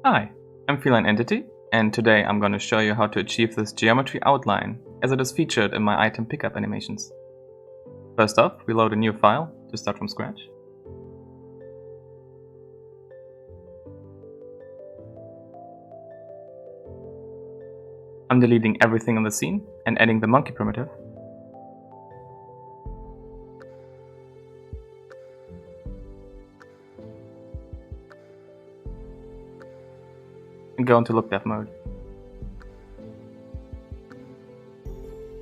Hi, I'm Feline Entity, and today I'm going to show you how to achieve this geometry outline as it is featured in my item pickup animations. First off, we load a new file to start from scratch. I'm deleting everything in the scene and adding the monkey primitive. And go into look dev mode.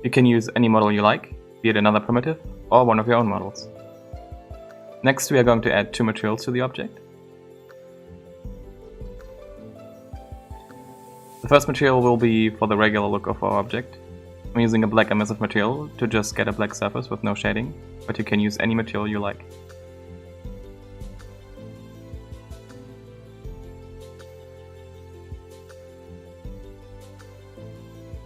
You can use any model you like, be it another primitive or one of your own models. Next, we are going to add two materials to the object. The first material will be for the regular look of our object. I'm using a black emissive material to just get a black surface with no shading, but you can use any material you like.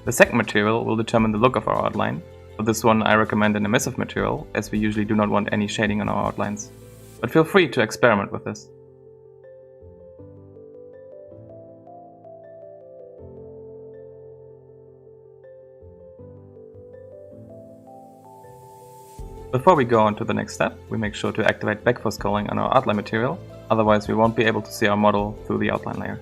The second material will determine the look of our outline. For this one I recommend an emissive material, as we usually do not want any shading on our outlines. But feel free to experiment with this. Before we go on to the next step, we make sure to activate backfill scrolling on our outline material, otherwise we won't be able to see our model through the outline layer.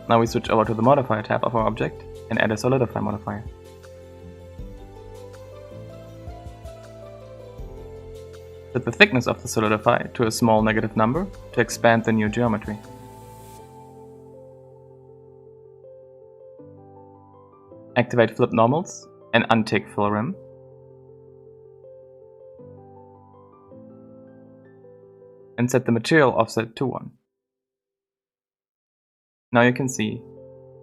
Now we switch over to the modifier tab of our object and add a solidify modifier. Set the thickness of the solidify to a small negative number to expand the new geometry. Activate flip normals and untick fill rim. And set the material offset to 1. Now you can see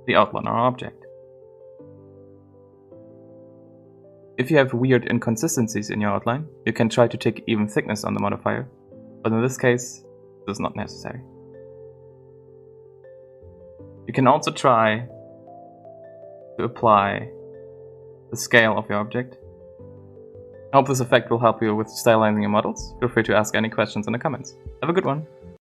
the outline of our object. If you have weird inconsistencies in your outline, you can try to tick even thickness on the modifier, but in this case, this is not necessary. You can also try to apply the scale of your object. I hope this effect will help you with stylizing your models. Feel free to ask any questions in the comments. Have a good one!